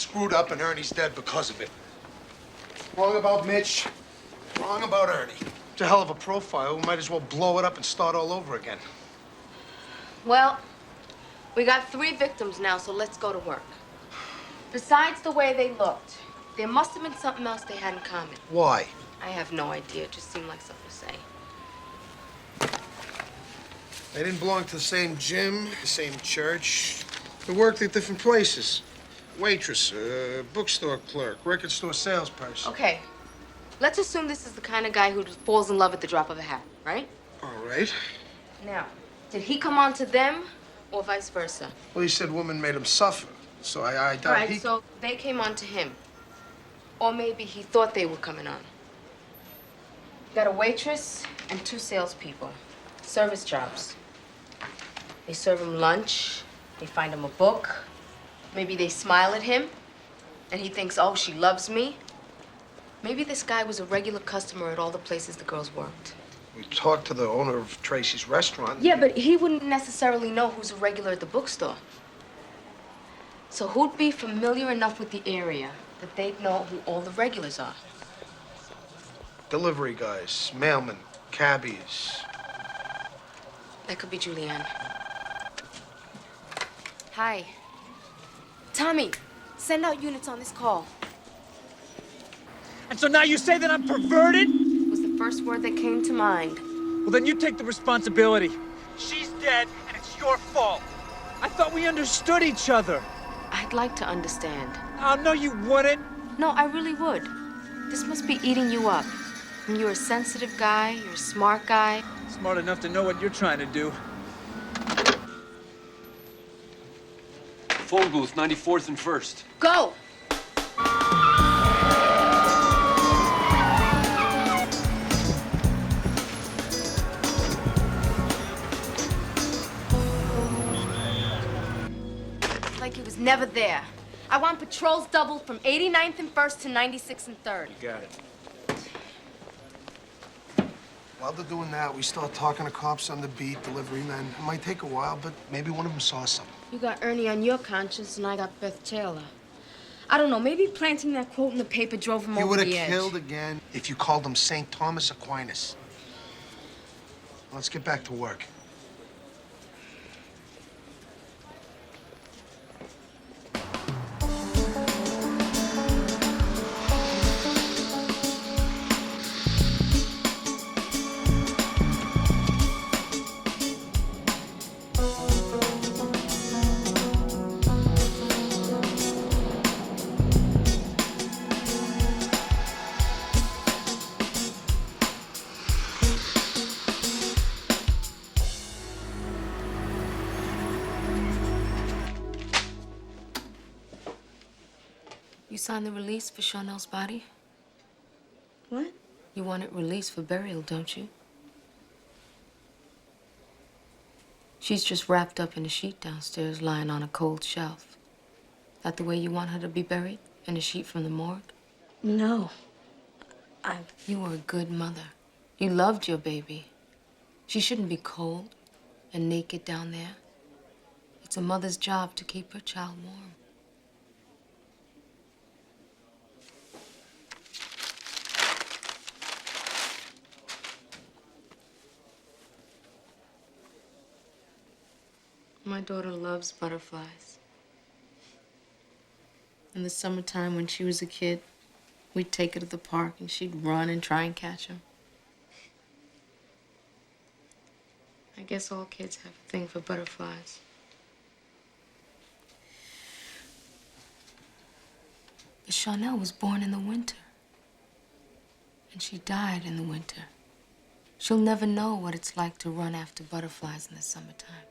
screwed up and Ernie's dead because of it. Wrong about Mitch, wrong about Ernie. It's a hell of a profile. We might as well blow it up and start all over again. Well, we got 3 victims now, so let's go to work. Besides the way they looked, there must have been something else they had in common. Why? I have no idea. It just seemed like something to say. They didn't belong to the same gym, the same church. They worked at different places. Waitress, bookstore clerk, record store salesperson. Okay, let's assume this is the kind of guy who just falls in love at the drop of a hat, right? All right. Now, did he come on to them or vice versa? Well, he said woman made him suffer, so I doubt All right, he... so they came on to him. Or maybe he thought they were coming on. Got a waitress and 2 salespeople. Service jobs. They serve him lunch. They find him a book. Maybe they smile at him. And he thinks, oh, she loves me. Maybe this guy was a regular customer at all the places the girls worked. We talked to the owner of Tracy's restaurant. Yeah, but he wouldn't necessarily know who's a regular at the bookstore. So who'd be familiar enough with the area that they'd know who all the regulars are? Delivery guys, mailmen, cabbies. That could be Julianne. Hi. Tommy, send out units on this call. And so now you say that I'm perverted? Was the first word that came to mind. Well, then you take the responsibility. She's dead, and it's your fault. I thought we understood each other. I'd like to understand. Oh, no, you wouldn't. No, I really would. This must be eating you up. And you're a sensitive guy, you're a smart guy. Smart enough to know what you're trying to do. Phone booth, 94th and 1st. Go! Like he was never there. I want patrols doubled from 89th and 1st to 96th and 3rd. You got it. While they're doing that, we start talking to cops on the beat, delivery men. It might take a while, but maybe one of them saw something. You got Ernie on your conscience, and I got Beth Taylor. I don't know, maybe planting that quote in the paper drove him He over would the have edge. killed again if you called him St. Thomas Aquinas. Let's get back to work. You signed the release for Chanel's body? What? You want it released for burial, don't you? She's just wrapped up in a sheet downstairs, lying on a cold shelf. That the way you want her to be buried? In a sheet from the morgue? No. You were a good mother. You loved your baby. She shouldn't be cold and naked down there. It's a mother's job to keep her child warm. My daughter loves butterflies. In the summertime, when she was a kid, we'd take her to the park and she'd run and try and catch them. I guess all kids have a thing for butterflies. But Chanel was born in the winter. And she died in the winter. She'll never know what it's like to run after butterflies in the summertime.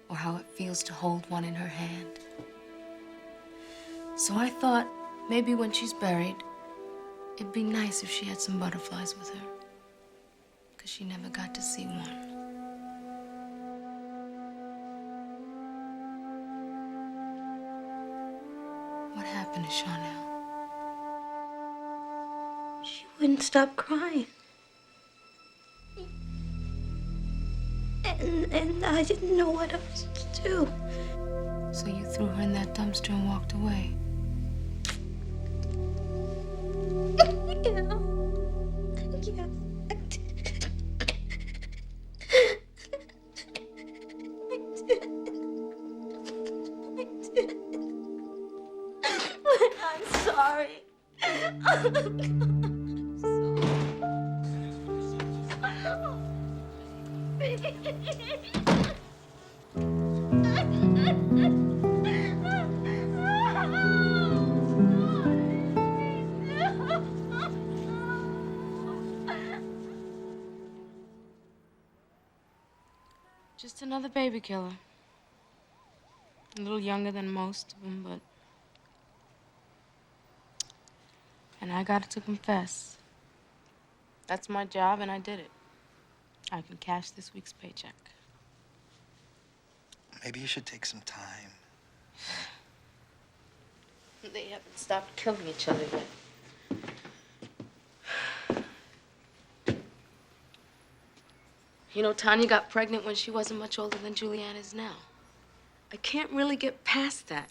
Or how it feels to hold one in her hand. So I thought maybe when she's buried, it'd be nice if she had some butterflies with her. 'Cause she never got to see one. What happened to Chanel? She wouldn't stop crying. And I didn't know what else to do. So you threw her in that dumpster and walked away. Yeah, I did. I did. I'm sorry. Just another baby killer. A little younger than most of them, but... And I got to confess. That's my job, and I did it. I can cash this week's paycheck. Maybe you should take some time. They haven't stopped killing each other yet. You know, Tanya got pregnant when she wasn't much older than Julianne is now. I can't really get past that.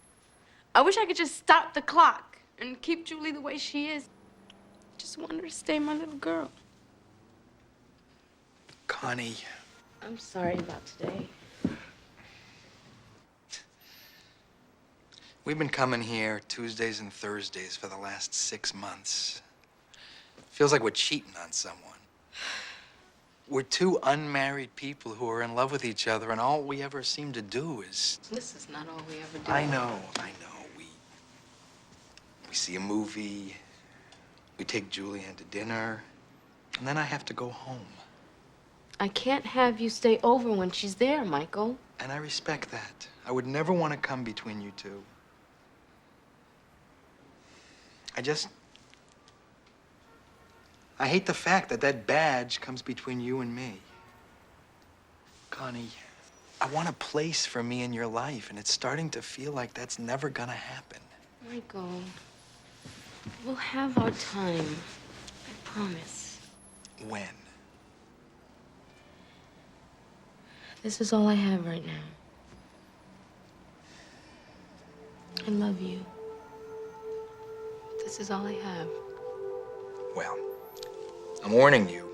I wish I could just stop the clock and keep Julie the way she is. Just want her to stay my little girl. Connie. I'm sorry about today. We've been coming here Tuesdays and Thursdays for the last 6 months. Feels like we're cheating on someone. We're two unmarried people who are in love with each other, and all we ever seem to do is... This is not all we ever do. I know. We see a movie, we take Julianne to dinner, and then I have to go home. I can't have you stay over when she's there, Michael. And I respect that. I would never want to come between you two. I hate the fact that that badge comes between you and me. Connie, I want a place for me in your life, and it's starting to feel like that's never gonna happen. Michael, we'll have our time. I promise. When? This is all I have right now. I love you. This is all I have. Well, I'm warning you.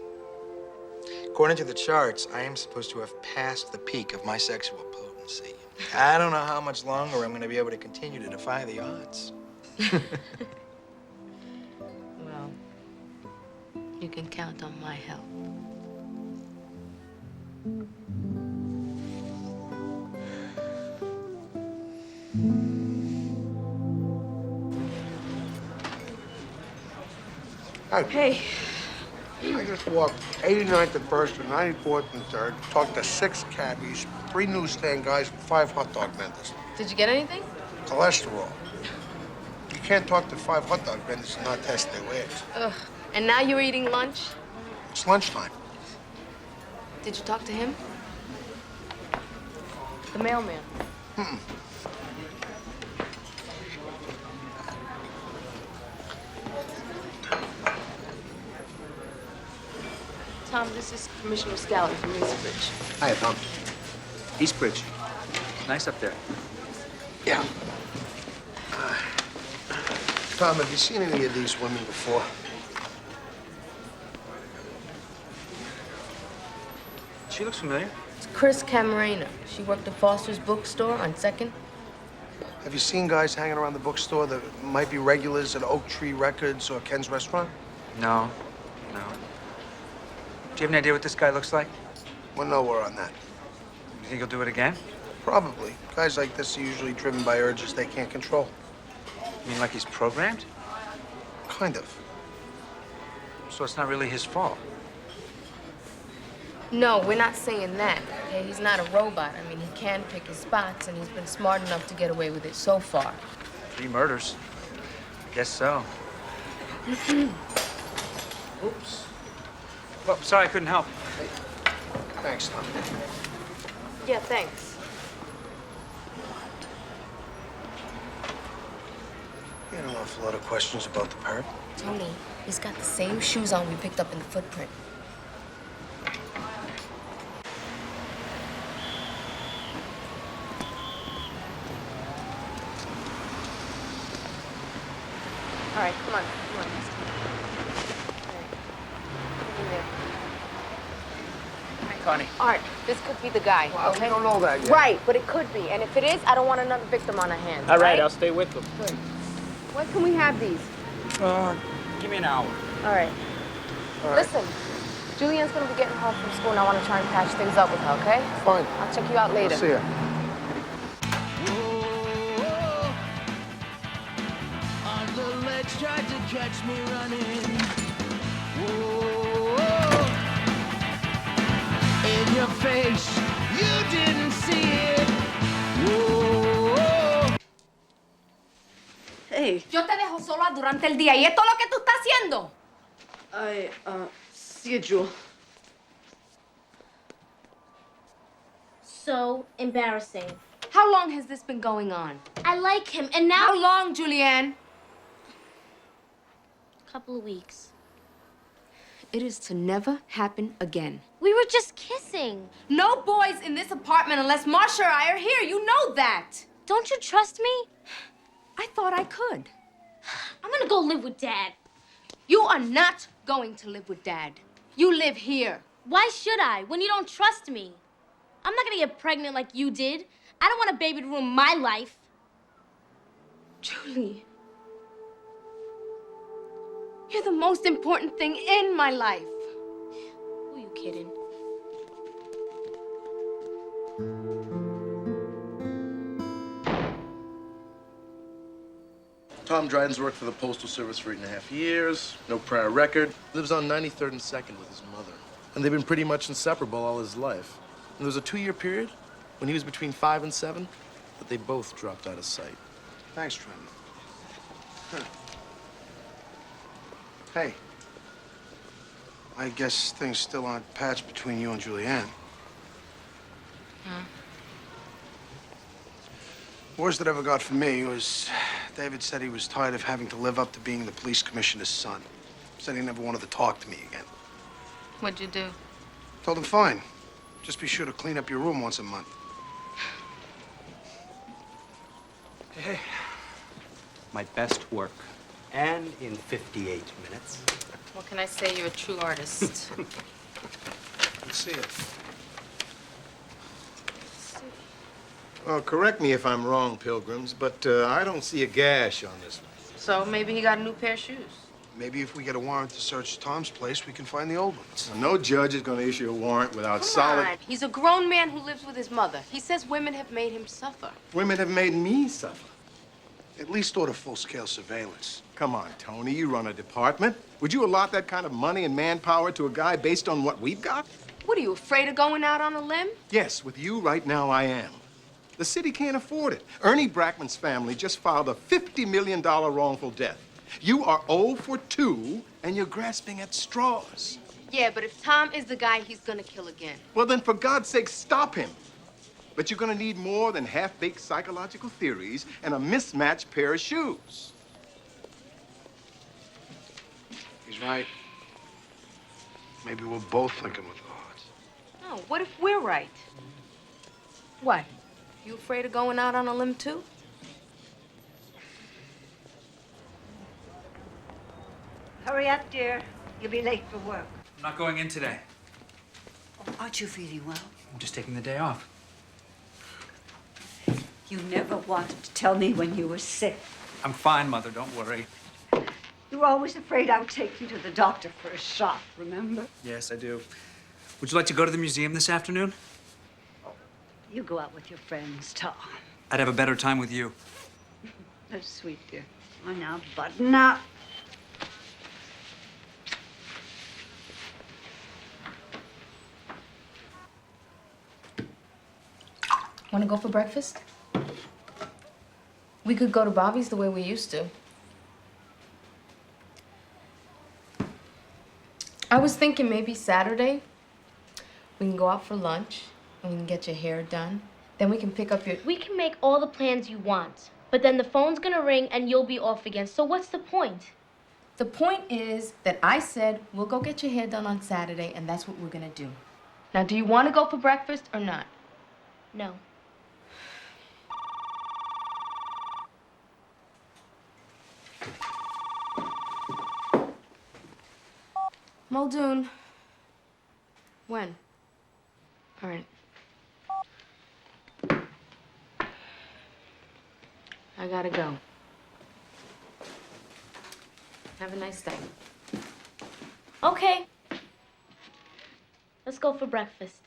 According to the charts, I am supposed to have passed the peak of my sexual potency. I don't know how much longer I'm going to be able to continue to defy the odds. Well, you can count on my help. Hey. I just walked 89th and 1st and 94th and 3rd, talked to 6 cabbies, 3 newsstand guys, and 5 hot dog vendors. Did you get anything? Cholesterol. You can't talk to 5 hot dog vendors and not test their wares. Ugh. And now you're eating lunch? It's lunchtime. Did you talk to him? The mailman. Tom, this is Commissioner Scally from Eastbridge. Hi, Tom. Eastbridge. Nice up there. Yeah. Tom, have you seen any of these women before? She looks familiar. It's Chris Camarena. She worked at Foster's bookstore on 2nd. Have you seen guys hanging around the bookstore that might be regulars at Oak Tree Records or Ken's Restaurant? No. Do you have any idea what this guy looks like? We're nowhere on that. You think he'll do it again? Probably. Guys like this are usually driven by urges they can't control. You mean like he's programmed? Kind of. So it's not really his fault. No, we're not saying that, okay? He's not a robot. I mean, he can pick his spots, and he's been smart enough to get away with it so far. 3 murders. Guess so. Oops. Well, sorry I couldn't help. Hey. Thanks, Tom. Yeah, thanks. You had an awful lot of questions about the perp. Tony, he's got the same shoes on we picked up in the footprint. All right, come on. Come on. All right. Get in there. Connie. Art, this could be the guy, Well, okay? we don't know that yet. Right, but it could be. And if it is, I don't want another victim on our hands. All right, I'll stay with them. Good. When can we have these? Give me an hour. All right. Listen, Julianne's gonna be getting home from school, and I want to try and patch things up with her, okay? Fine. I'll check you out later. I'll see ya. On the ledge, tried to catch me running. Whoa, in your face, you didn't see it. Whoa. Hey, Yo te dejo sola durante el día, y esto es lo que tú estás haciendo. see you, Jewel. So embarrassing. How long has this been going on? I like him, and now How long, Julianne? a couple of weeks. It is to never happen again. We were just kissing. No boys in this apartment unless Marsha or I are here. You know that. Don't you trust me? I thought I could. I'm gonna go live with Dad. You are not going to live with Dad. You live here. Why should I, when you don't trust me? I'm not gonna get pregnant like you did. I don't want a baby to ruin my life. Julie, you're the most important thing in my life. Who are you kidding? Tom Dryden's worked for the Postal Service for 8.5 years, no prior record, lives on 93rd and 2nd with his mother. And they've been pretty much inseparable all his life. And there was a 2-year period when he was between 5 and 7 that they both dropped out of sight. Thanks, Trenton. Huh. Hey. I guess things still aren't patched between you and Julianne. Worst that ever got for me was David said he was tired of having to live up to being the police commissioner's son. Said he never wanted to talk to me again. What'd you do? Told him, fine. Just be sure to clean up your room once a month. Hey, my best work, and in 58 minutes. What can I say? You're a true artist. Let's see it. Well, correct me if I'm wrong, Pilgrims, but I don't see a gash on this one. So maybe he got a new pair of shoes. Maybe if we get a warrant to search Tom's place, we can find the old ones. No judge is going to issue a warrant without Come solid... on. He's a grown man who lives with his mother. He says women have made him suffer. Women have made me suffer. At least order full-scale surveillance. Come on, Tony, you run a department. Would you allot that kind of money and manpower to a guy based on what we've got? What, are you afraid of going out on a limb? Yes, with you right now, I am. The city can't afford it. Ernie Brackman's family just filed a $50 million wrongful death. You are 0 for 2, and you're grasping at straws. Yeah, but if Tom is the guy, he's gonna kill again. Well, then, for God's sake, stop him. But you're gonna need more than half-baked psychological theories and a mismatched pair of shoes. He's right. Maybe we're both thinking with the odds. No, what if we're right? What? You afraid of going out on a limb, too? Hurry up, dear. You'll be late for work. I'm not going in today. Oh, aren't you feeling well? I'm just taking the day off. You never wanted to tell me when you were sick. I'm fine, Mother. Don't worry. You were always afraid I would take you to the doctor for a shot, remember? Yes, I do. Would you like to go to the museum this afternoon? You go out with your friends, Tom. I'd have a better time with you. That's sweet, dear. Oh, now button up. Want to go for breakfast? We could go to Bobby's the way we used to. I was thinking maybe Saturday. We can go out for lunch, and we can get your hair done. Then we can pick up your... We can make all the plans you want, but then the phone's gonna ring and you'll be off again. So what's the point? The point is that I said we'll go get your hair done on Saturday, and that's what we're gonna do. Now, do you want to go for breakfast or not? No. Muldoon. When? All right. I gotta go. Have a nice day. Okay. Let's go for breakfast.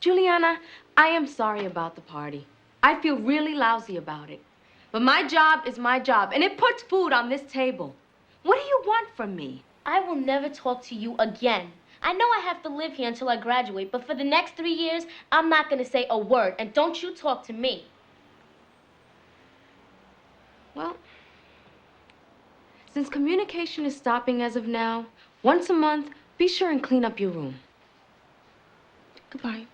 Juliana, I am sorry about the party. I feel really lousy about it. But my job is my job, and it puts food on this table. What do you want from me? I will never talk to you again. I know I have to live here until I graduate, but for the next 3 years, I'm not gonna say a word, and don't you talk to me. Well, since communication is stopping as of now, once a month, be sure and clean up your room. Goodbye.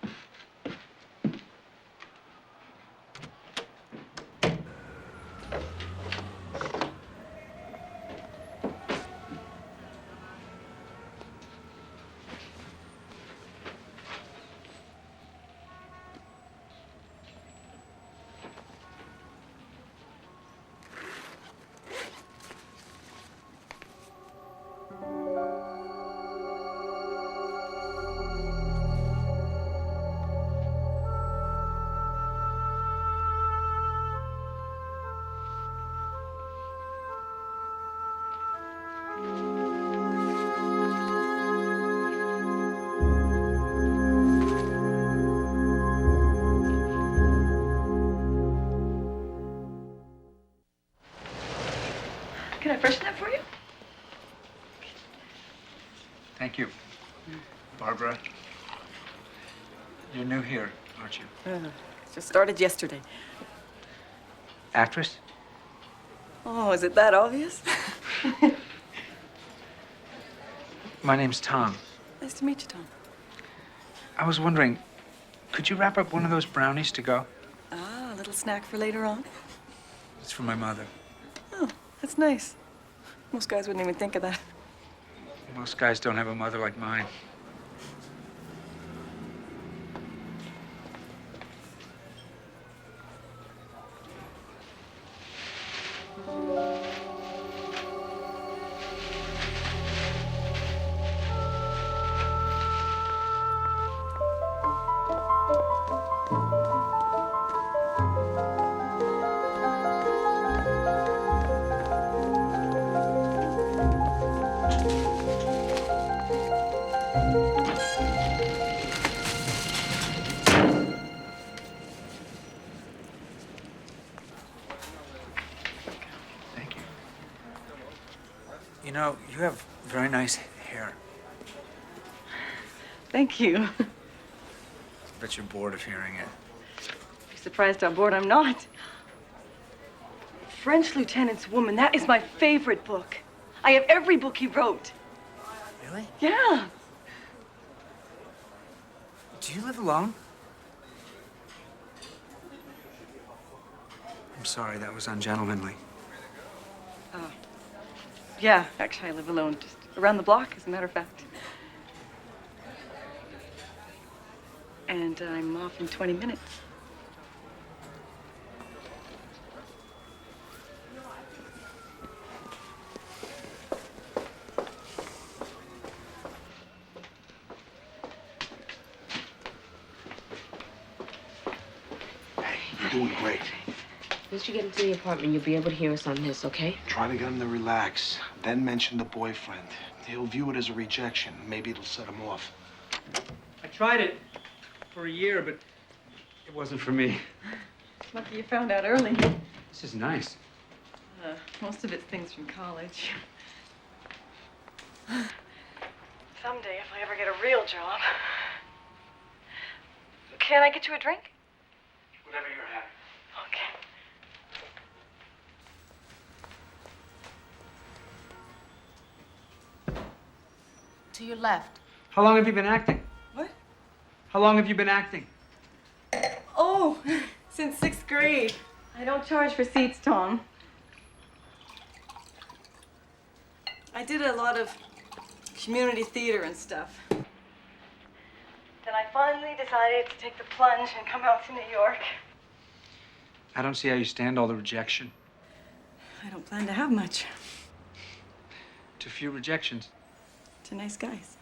Can I freshen up for you? Thank you. Barbara, you're new here, aren't you? Just started yesterday. Actress? Oh, is it that obvious? My name's Tom. Nice to meet you, Tom. I was wondering, could you wrap up one of those brownies to go? Ah, a little snack for later on. It's for my mother. Oh, that's nice. Most guys wouldn't even think of that. Most guys don't have a mother like mine. You know, you have very nice hair. Thank you. I bet you're bored of hearing it. You're surprised how bored I'm not. French Lieutenant's Woman, that is my favorite book. I have every book he wrote. Really? Yeah. Do you live alone? I'm sorry, that was ungentlemanly. Yeah, actually, I live alone, just around the block, as a matter of fact. And I'm off in 20 minutes. Hey, you're doing great. Once you get into the apartment, you'll be able to hear us on this, okay? Try to get him to relax. Then mention the boyfriend. He'll view it as a rejection. Maybe it'll set him off. I tried it for a year, but it wasn't for me. Lucky you found out early. This is nice. Most of it's things from college. Someday, if I ever get a real job. Can I get you a drink? Whatever you're having. Okay. To your left. How long have you been acting? What? How long have you been acting? Oh, since 6th grade. I don't charge for seats, Tom. I did a lot of community theater and stuff. Then I finally decided to take the plunge and come out to New York. I don't see how you stand all the rejection. I don't plan to have much. Too few rejections. Bunch of nice guys.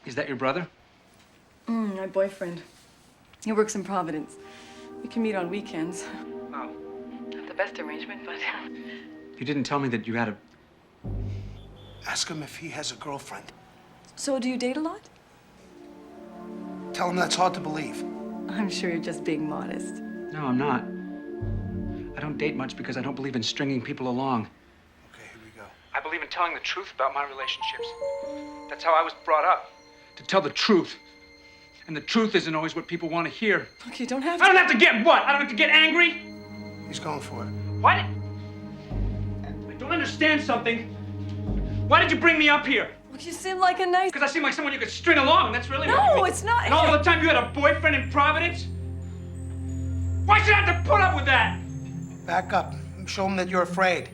Is that your brother? My boyfriend. He works in Providence. We can meet on weekends. Oh. Not the best arrangement, but... You didn't tell me that you had a... Ask him if he has a girlfriend. So, do you date a lot? Tell him that's hard to believe. I'm sure you're just being modest. No, I'm not. I don't date much because I don't believe in stringing people along. Okay, here we go. I believe in telling the truth about my relationships. That's how I was brought up. To tell the truth. And the truth isn't always what people want to hear. Look, you don't have to... I don't have to get what? I don't have to get angry? He's going for it. What? I don't understand something. Why did you bring me up here? Look, you seem like a nice... Because I seem like someone you could string along, and that's really what you No, mean. it's not... And all the time you had a boyfriend in Providence? Why should I have to put up with that? Back up. Show him that you're afraid.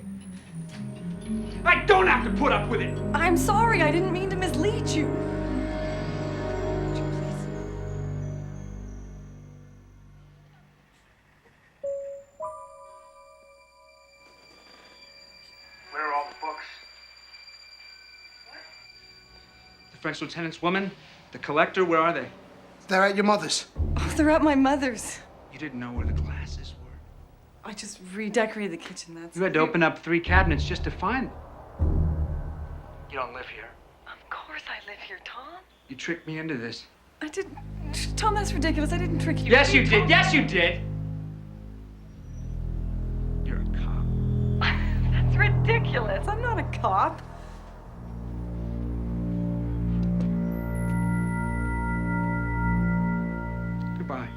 I don't have to put up with it. I'm sorry, I didn't mean to mislead you. Where are all the books? The French lieutenant's woman? The collector? Where are they? They're at your mother's. Oh, they're at my mother's. You didn't know where the glasses were. I just redecorated the kitchen, that's... You had to open up 3 cabinets just to find them. You don't live here. Of course I live here, Tom. You tricked me into this. I didn't... Tom, that's ridiculous. I didn't trick you. Yes, you did. Yes, you did. You're a cop. That's ridiculous. I'm not a cop. Goodbye.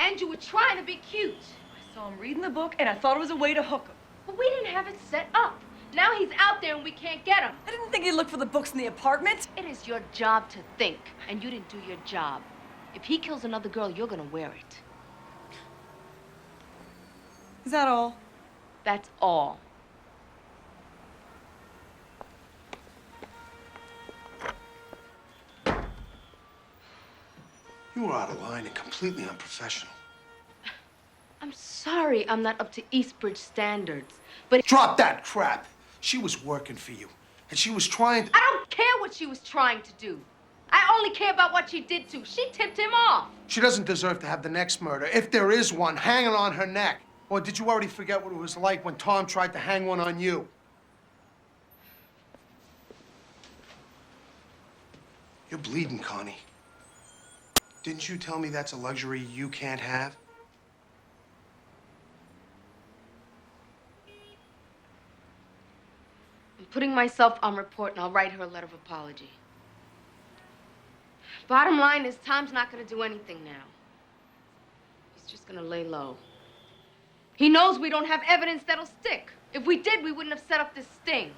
And you were trying to be cute. I saw him reading the book, and I thought it was a way to hook him. But we didn't have it set up. Now he's out there and we can't get him. I didn't think he'd look for the books in the apartment. It is your job to think, and you didn't do your job. If he kills another girl, you're gonna wear it. Is that all? That's all. You were out of line and completely unprofessional. I'm sorry I'm not up to Eastbridge standards, but... Drop that crap. She was working for you, and she was trying to... I don't care what she was trying to do. I only care about what she did to. She tipped him off. She doesn't deserve to have the next murder, if there is one, hanging on her neck. Or did you already forget what it was like when Tom tried to hang one on you? You're bleeding, Connie. Didn't you tell me that's a luxury you can't have? I'm putting myself on report, and I'll write her a letter of apology. Bottom line is, Tom's not gonna do anything now. He's just gonna lay low. He knows we don't have evidence that'll stick. If we did, we wouldn't have set up this sting.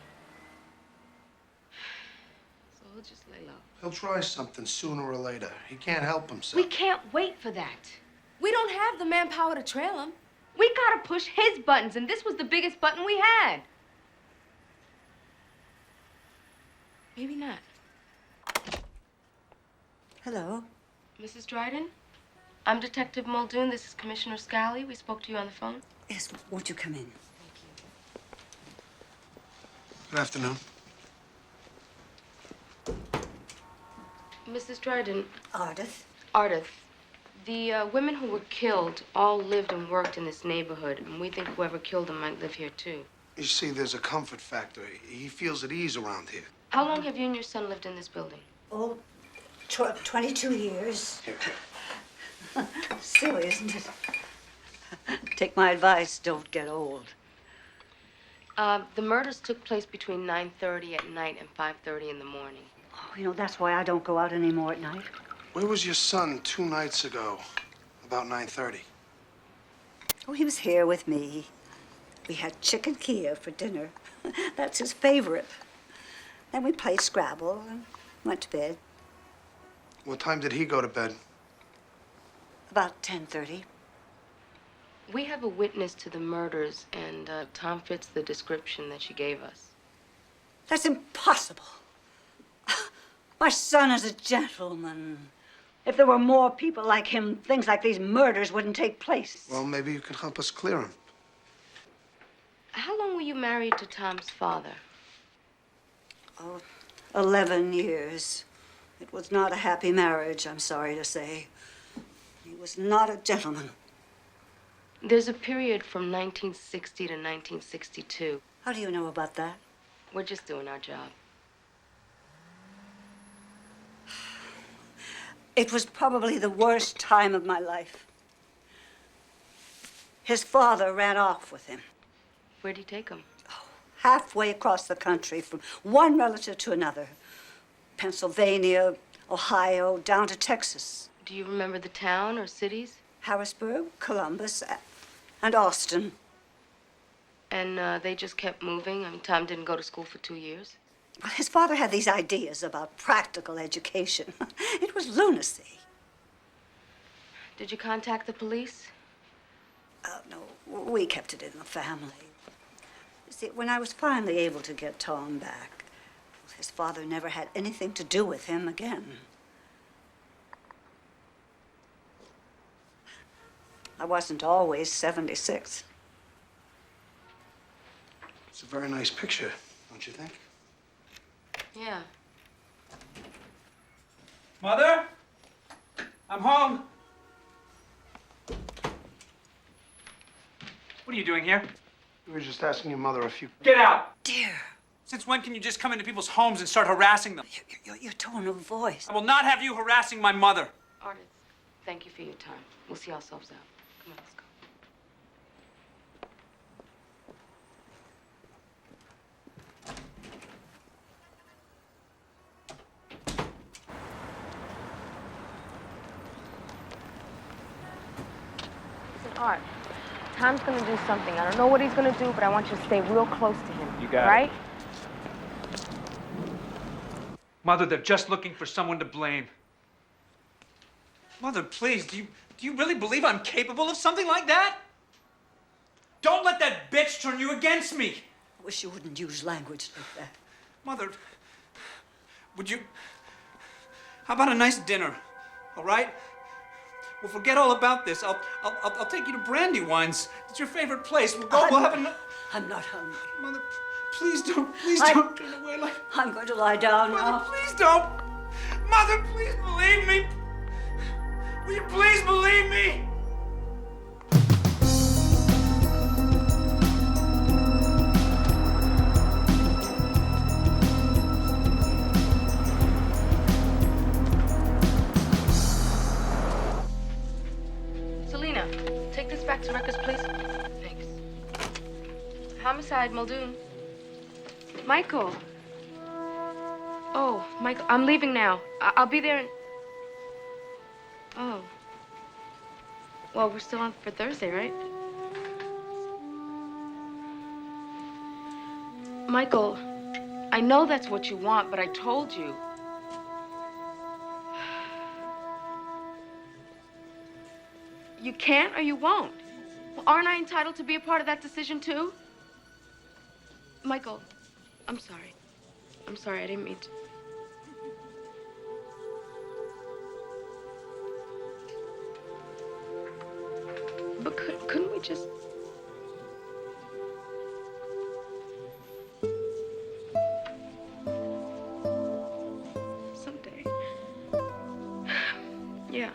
So he'll just lay low. He'll try something sooner or later. He can't help himself. We can't wait for that. We don't have the manpower to trail him. We gotta push his buttons, and this was the biggest button we had. Maybe not. Hello. Mrs. Dryden? I'm Detective Muldoon. This is Commissioner Scally. We spoke to you on the phone. Yes, won't you come in? Good afternoon. Mrs. Dryden. Ardith. Ardith. The women who were killed all lived and worked in this neighborhood, and we think whoever killed them might live here, too. You see, there's a comfort factor. He feels at ease around here. How long have you and your son lived in this building? Oh, 22 years. Here. Silly, isn't it? Take my advice, don't get old. The murders took place between 9:30 at night and 5:30 in the morning. Oh, you know, that's why I don't go out anymore at night. Where was your son 2 nights ago, about 9:30? Oh, he was here with me. We had chicken Kiev for dinner. That's his favorite. Then we played Scrabble and went to bed. What time did he go to bed? About 10:30. We have a witness to the murders, and Tom fits the description that she gave us. That's impossible. My son is a gentleman. If there were more people like him, things like these murders wouldn't take place. Well, maybe you can help us clear him. How long were you married to Tom's father? Oh, 11 years. It was not a happy marriage, I'm sorry to say. He was not a gentleman. There's a period from 1960 to 1962. How do you know about that? We're just doing our job. It was probably the worst time of my life. His father ran off with him. Where'd he take him? Halfway across the country, from one relative to another. Pennsylvania, Ohio, down to Texas. Do you remember the town or cities? Harrisburg, Columbus, and Austin. And they just kept moving? I mean, Tom didn't go to school for 2 years? Well, his father had these ideas about practical education. It was lunacy. Did you contact the police? No, we kept it in the family. See, when I was finally able to get Tom back, his father never had anything to do with him again. I wasn't always 76. It's a very nice picture, don't you think? Yeah. Mother? I'm home. What are you doing here? We were just asking your mother a few... Get out! Dear. Since when can you just come into people's homes and start harassing them? Your tone of voice. I will not have you harassing my mother. Artist, thank you for your time. We'll see ourselves out. Come on, let's go. Listen, Art. Tom's gonna do something. I don't know what he's gonna do, but I want you to stay real close to him. You got it. right? Mother, they're just looking for someone to blame. Mother, please, do you really believe I'm capable of something like that? Don't let that bitch turn you against me. I wish you wouldn't use language like that. Mother, would you... How about a nice dinner, all right? We'll forget all about this. I'll take you to Brandywine's. It's your favorite place. We'll go, we'll have a... I'm not hungry. Mother, please don't turn away like... I'm going to lie down now. Mother, please don't. Mother, please believe me. Will you please believe me? Selena, take this back to records, please. Thanks. Homicide, Muldoon. Michael. Oh, Michael, I'm leaving now. I'll be there in... Oh. Well, we're still on for Thursday, right? Michael, I know that's what you want, but I told you. You can't or you won't. Well, aren't I entitled to be a part of that decision, too? Michael, I'm sorry. I'm sorry, I didn't mean to. But couldn't we just... Someday. Yeah.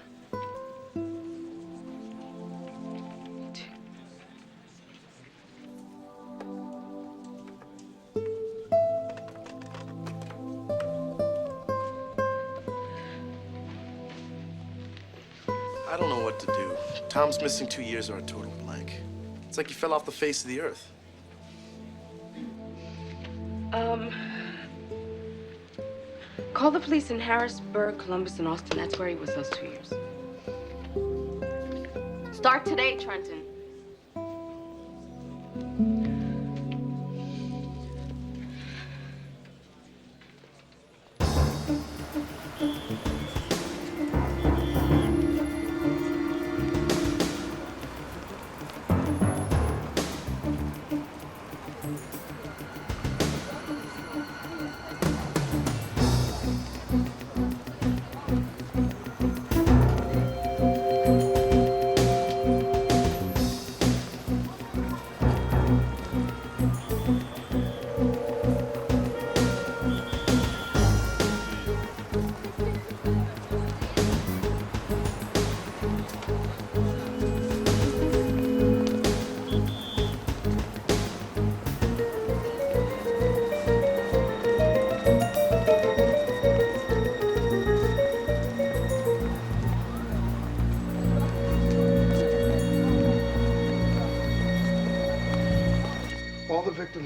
I don't know what to do. Tom's missing 2 years are a total blank. It's like he fell off the face of the earth. Call the police in Harrisburg, Columbus, and Austin. That's where he was those 2 years. Start today, Trenton.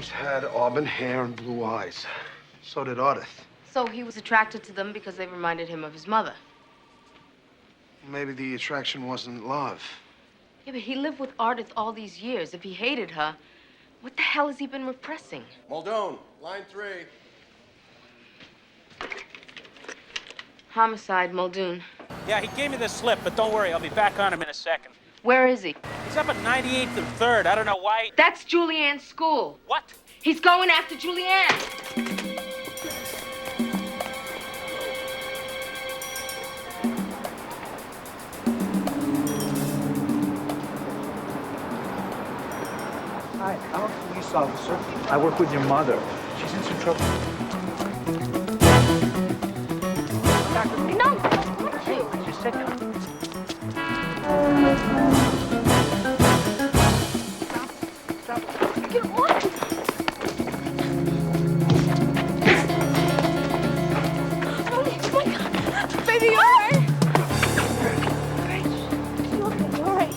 James had auburn hair and blue eyes. So did Ardith. So he was attracted to them because they reminded him of his mother. Maybe the attraction wasn't love. Yeah, but he lived with Ardith all these years. If he hated her, what the hell has he been repressing? Muldoon, line 3. Homicide, Muldoon. Yeah, he gave me the slip, but don't worry, I'll be back on him in a second. Where is he? He's up at 98th and 3rd. I don't know why. That's Julianne's school. What? He's going after Julianne. Hi, I'm a police officer. I work with your mother. She's in some trouble. No, don't you? Just sit down. Get off. Oh my God. Baby, you all right? You okay? You all right?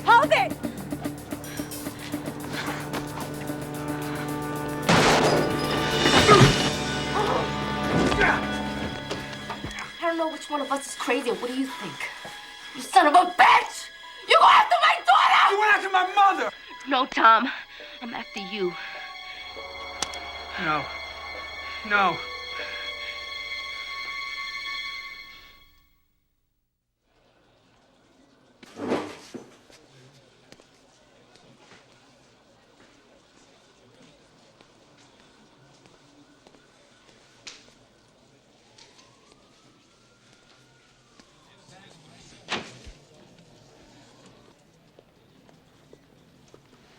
Hold it. I don't know which one of us is crazier. What do you think? You son of a bitch! You go after my daughter! You went after my mother! No, Tom. I'm after you. No. No.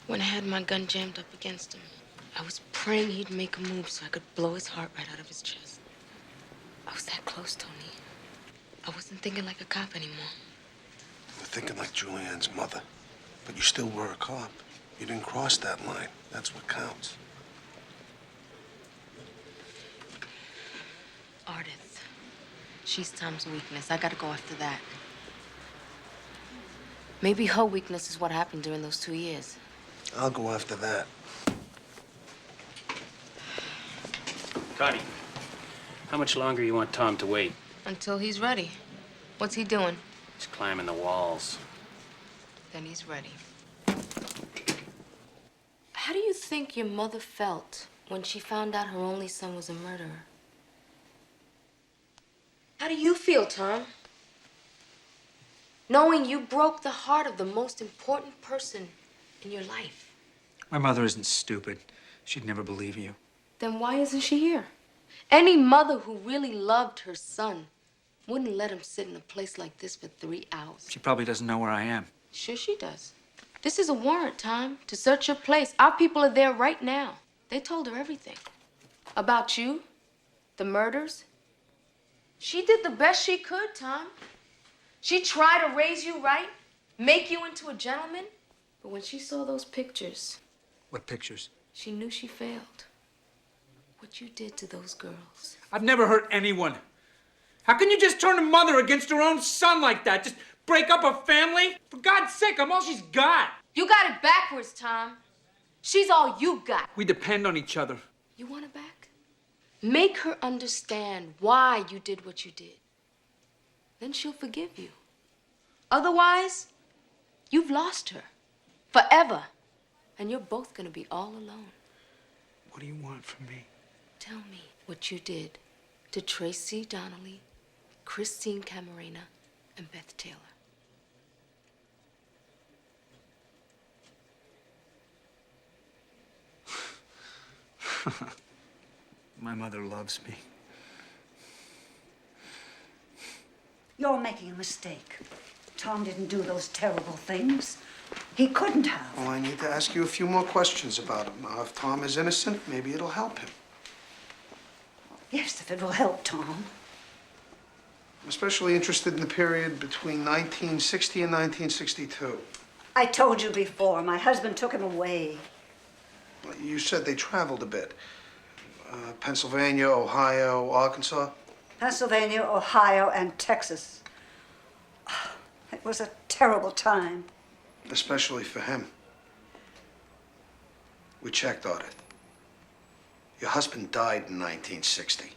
When I had my gun jammed up against him, I was praying he'd make a move so I could blow his heart right out of his chest. I was that close, Tony. I wasn't thinking like a cop anymore. You were thinking like Julianne's mother. But you still were a cop. You didn't cross that line. That's what counts. Ardith. She's Tom's weakness. I gotta go after that. Maybe her weakness is what happened during those 2 years. I'll go after that. Connie, how much longer you want Tom to wait? Until he's ready. What's he doing? He's climbing the walls. Then he's ready. How do you think your mother felt when she found out her only son was a murderer? How do you feel, Tom? Knowing you broke the heart of the most important person in your life. My mother isn't stupid. She'd never believe you. Then why isn't she here? Any mother who really loved her son wouldn't let him sit in a place like this for 3 hours. She probably doesn't know where I am. Sure she does. This is a warrant, Tom, to search your place. Our people are there right now. They told her everything. About you, the murders. She did the best she could, Tom. She tried to raise you right, make you into a gentleman. But when she saw those pictures... What pictures? She knew she failed. What you did to those girls. I've never hurt anyone. How can you just turn a mother against her own son like that? Just break up a family? For God's sake, I'm all she's got. You got it backwards, Tom. She's all you got. We depend on each other. You want her back? Make her understand why you did what you did. Then she'll forgive you. Otherwise, you've lost her. Forever. And you're both gonna be all alone. What do you want from me? Tell me what you did to Tracy Donnelly, Christine Camarena, and Beth Taylor. My mother loves me. You're making a mistake. Tom didn't do those terrible things. He couldn't have. Well, I need to ask you a few more questions about him. Now, if Tom is innocent, maybe it'll help him. Yes, if it will help Tom. I'm especially interested in the period between 1960 and 1962. I told you before, my husband took him away. Well, you said they traveled a bit. Pennsylvania, Ohio, Arkansas. Pennsylvania, Ohio, and Texas. It was a terrible time. Especially for him. We checked on it. Your husband died in 1960.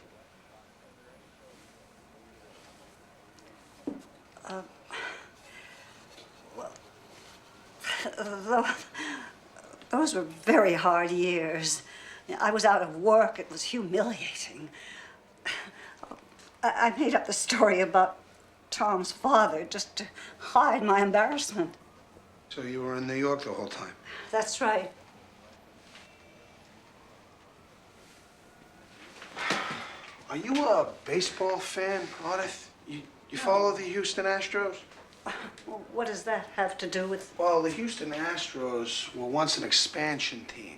Those were very hard years. I was out of work. It was humiliating. I made up the story about Tom's father just to hide my embarrassment. So you were in New York the whole time? That's right. Are you a baseball fan, Ardith? You follow the Houston Astros? What does that have to do with... Well, the Houston Astros were once an expansion team.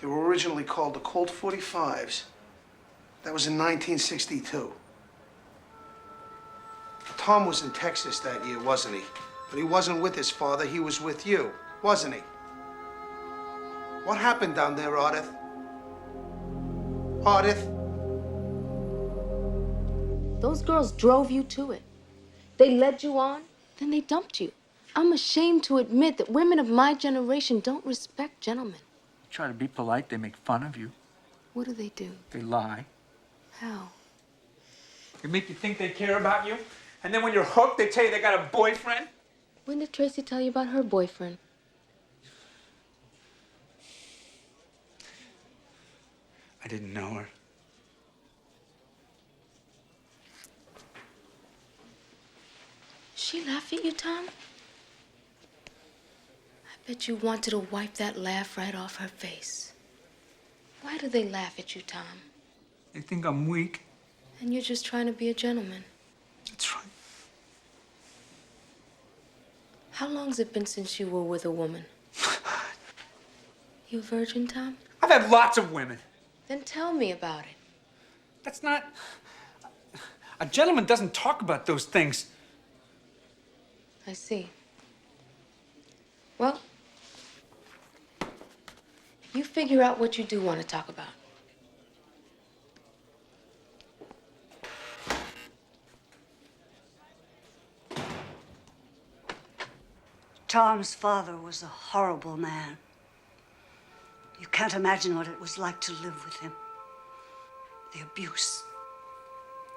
They were originally called the Colt 45s. That was in 1962. Tom was in Texas that year, wasn't he? But he wasn't with his father, he was with you, wasn't he? What happened down there, Ardith? Ardith? Those girls drove you to it. They led you on, then they dumped you. I'm ashamed to admit that women of my generation don't respect gentlemen. Try to be polite, they make fun of you. What do they do? They lie. How? They make you think they care about you, and then when you're hooked, they tell you they got a boyfriend. When did Tracy tell you about her boyfriend? I didn't know her. She laugh at you, Tom? I bet you wanted to wipe that laugh right off her face. Why do they laugh at you, Tom? They think I'm weak. And you're just trying to be a gentleman. That's right. How long's it been since you were with a woman? You a virgin, Tom? I've had lots of women. Then tell me about it. That's not... A gentleman doesn't talk about those things. I see. Well, you figure out what you do want to talk about. Tom's father was a horrible man. You can't imagine what it was like to live with him. The abuse,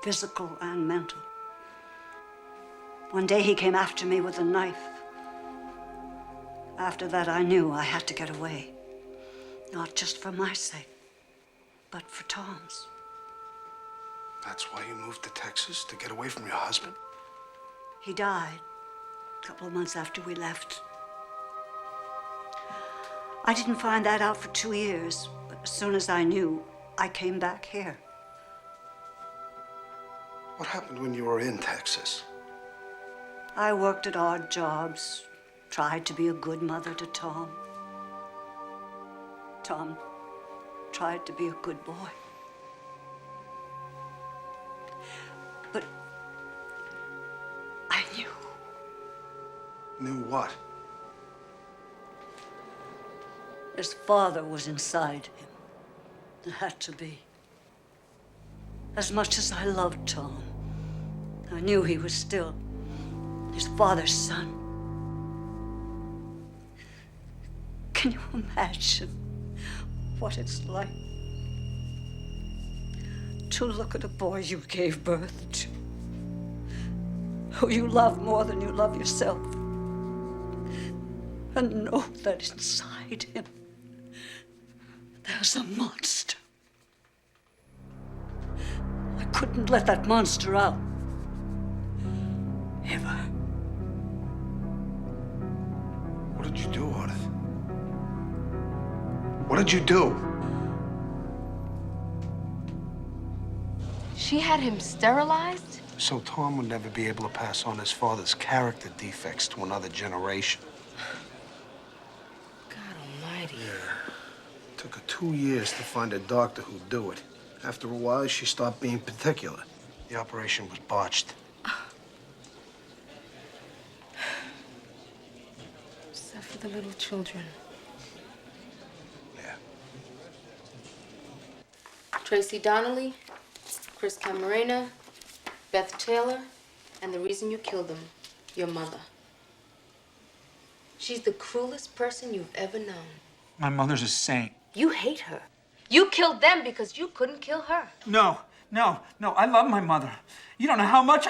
physical and mental. One day he came after me with a knife. After that, I knew I had to get away. Not just for my sake, but for Tom's. That's why you moved to Texas, to get away from your husband? He died a couple of months after we left. I didn't find that out for 2 years, but as soon as I knew, I came back here. What happened when you were in Texas? I worked at odd jobs, tried to be a good mother to Tom. Tom tried to be a good boy. But I knew. Knew what? His father was inside him. It had to be. As much as I loved Tom, I knew he was still his father's son. Can you imagine what it's like to look at a boy you gave birth to, who you love more than you love yourself, and know that inside him there's a monster? I couldn't let that monster out. Ever. What did you do, Ardith? What did you do? She had him sterilized? So Tom would never be able to pass on his father's character defects to another generation. God almighty. Yeah. Took her 2 years to find a doctor who'd do it. After a while, she stopped being particular. The operation was botched. Except for the little children. Yeah. Tracy Donnelly, Chris Camarena, Beth Taylor, and the reason you killed them, your mother. She's the cruelest person you've ever known. My mother's a saint. You hate her. You killed them because you couldn't kill her. No. I love my mother. You don't know how much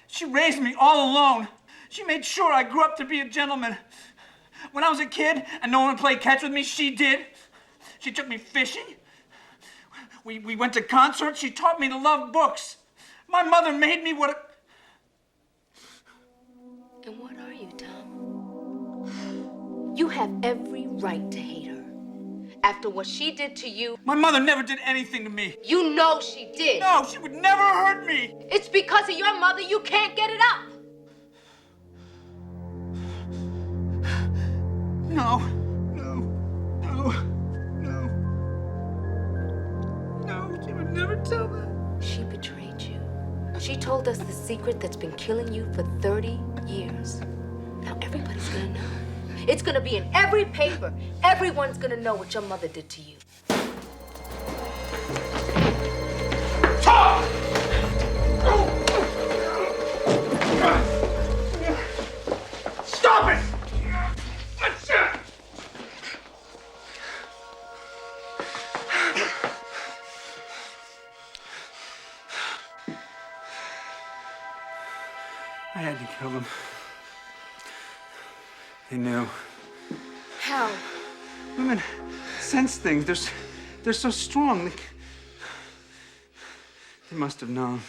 She raised me all alone. She made sure I grew up to be a gentleman. When I was a kid and no one would play catch with me, she did. She took me fishing. We went to concerts. She taught me to love books. My mother made me what a... And what are you, Tom? You have every right to hate her. After what she did to you... My mother never did anything to me. You know she did. No, she would never hurt me. It's because of your mother you can't get it up. No, she would never tell that. She betrayed you. She told us the secret that's been killing you for 30 years. Now everybody's gonna know. It's gonna be in every paper. Everyone's gonna know what your mother did to you. Stop it! I had to kill them. They knew. How? Women sense things. They're so strong. They must have known.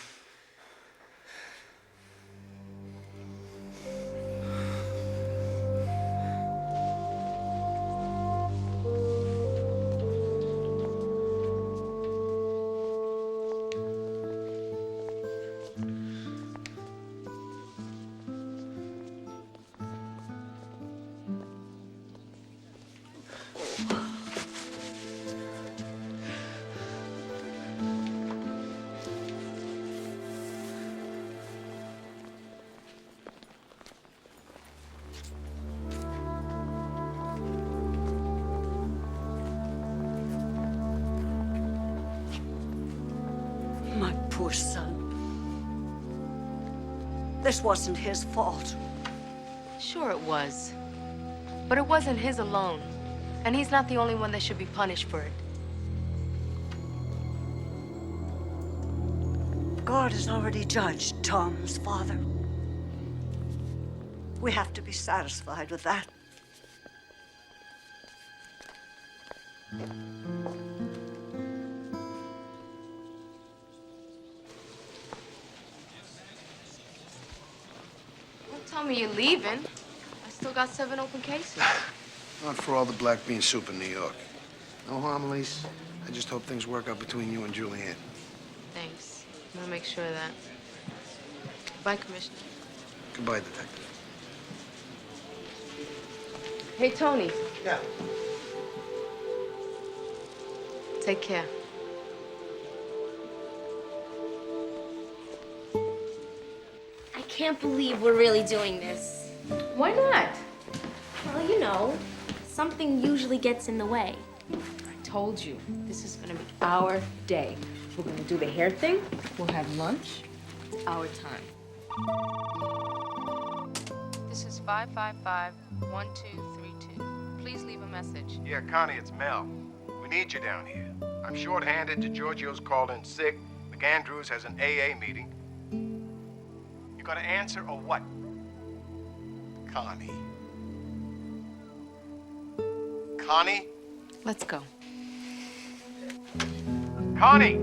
My poor son. This wasn't his fault. Sure it was. But it wasn't his alone. And he's not the only one that should be punished for it. God has already judged Tom's father. We have to be satisfied with that. Don't tell me you're leaving. I still got 7 open cases. Not for all the black bean soup in New York. No homilies. I just hope things work out between you and Julianne. Thanks. I'm gonna make sure of that. Bye, Commissioner. Goodbye, Detective. Hey, Tony. Yeah. Take care. I can't believe we're really doing this. Why not? Well, you know, something usually gets in the way. I told you, this is gonna be our day. We're gonna do the hair thing, we'll have lunch. It's our time. This is 555-1232. Please leave a message. Yeah, Connie, it's Mel. We need you down here. I'm short-handed. DeGiorgio's called in sick. McAndrews has an AA meeting. You gonna answer or what? Connie. Connie? Let's go. Connie!